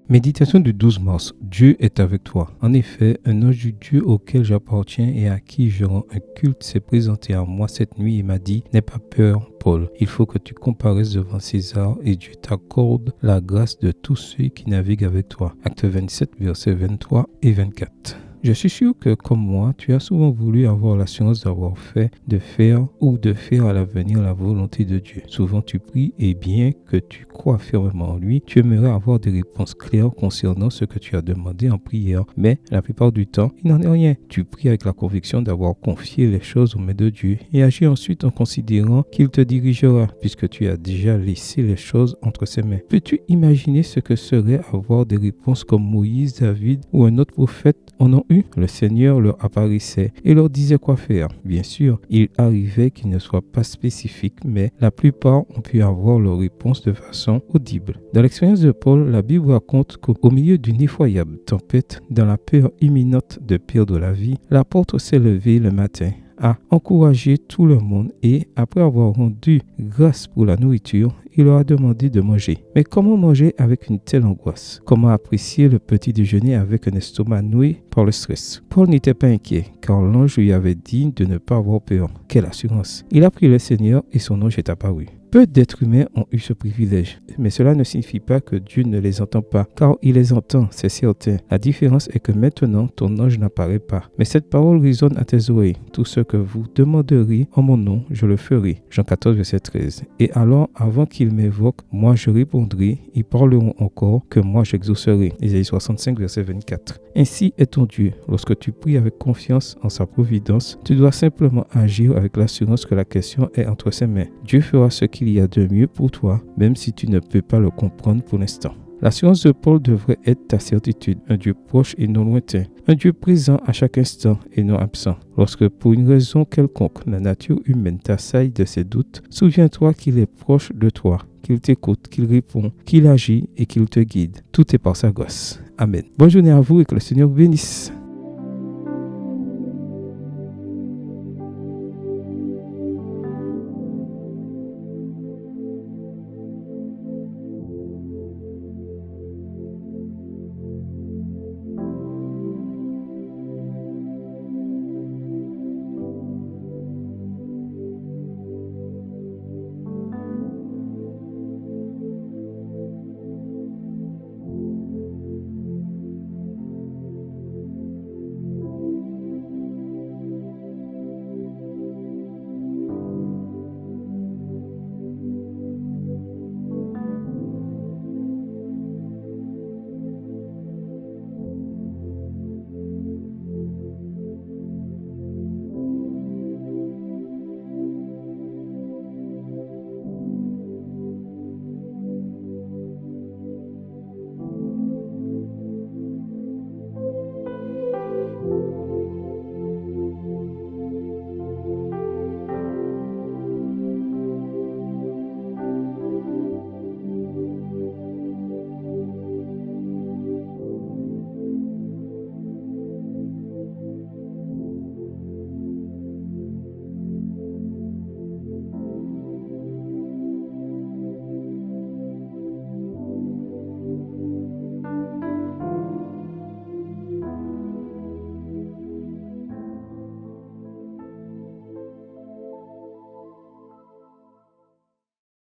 Méditation du 12 mars. Dieu est avec toi. En effet, un ange du Dieu auquel j'appartiens et à qui je rends un culte s'est présenté à moi cette nuit et m'a dit « N'aie pas peur, Paul. Il faut que tu comparaisses devant César et Dieu t'accorde la grâce de tous ceux qui naviguent avec toi. » Acte 27, versets 23 et 24. Je suis sûr que, comme moi, tu as souvent voulu avoir l'assurance d'avoir fait, de faire ou de faire à l'avenir la volonté de Dieu. Souvent tu pries et bien que tu crois fermement en lui, tu aimerais avoir des réponses claires concernant ce que tu as demandé en prière. Mais la plupart du temps, il n'en est rien. Tu pries avec la conviction d'avoir confié les choses aux mains de Dieu et agis ensuite en considérant qu'il te dirigera puisque tu as déjà laissé les choses entre ses mains. Peux-tu imaginer ce que serait avoir des réponses comme Moïse, David ou un autre prophète en ont eu? Le Seigneur leur apparaissait et leur disait quoi faire. Bien sûr, il arrivait qu'ils ne soient pas spécifiques, mais la plupart ont pu avoir leur réponse de façon audible. Dans l'expérience de Paul, la Bible raconte qu'au milieu d'une effroyable tempête, dans la peur imminente de perdre la vie, l'apôtre s'est levé le matin, a encouragé tout le monde et, après avoir rendu grâce pour la nourriture, il leur a demandé de manger. Mais comment manger avec une telle angoisse? Comment apprécier le petit déjeuner avec un estomac noué par le stress? Paul n'était pas inquiet, car l'ange lui avait dit de ne pas avoir peur. Quelle assurance! Il a prié le Seigneur et son ange est apparu. Peu d'êtres humains ont eu ce privilège, mais cela ne signifie pas que Dieu ne les entend pas, car il les entend, c'est certain. La différence est que maintenant, ton ange n'apparaît pas. Mais cette parole résonne à tes oreilles. Tout ce que vous demanderez en mon nom, je le ferai. Jean 14, verset 13. Et alors, avant qu'ils m'évoquent, moi je répondrai, ils parleront encore, que moi j'exaucerai. Ésaïe 65, verset 24. Ainsi est ton Dieu. Lorsque tu pries avec confiance en sa providence, tu dois simplement agir avec l'assurance que la question est entre ses mains. Dieu fera ce qu'il y a de mieux pour toi, même si tu ne peux pas le comprendre pour l'instant. L'assurance de Paul devrait être ta certitude, un Dieu proche et non lointain, un Dieu présent à chaque instant et non absent. Lorsque pour une raison quelconque, la nature humaine t'assaille de ses doutes, souviens-toi qu'il est proche de toi, qu'il t'écoute, qu'il répond, qu'il agit et qu'il te guide. Tout est par sa grâce. Amen. Bonne journée à vous et que le Seigneur vous bénisse.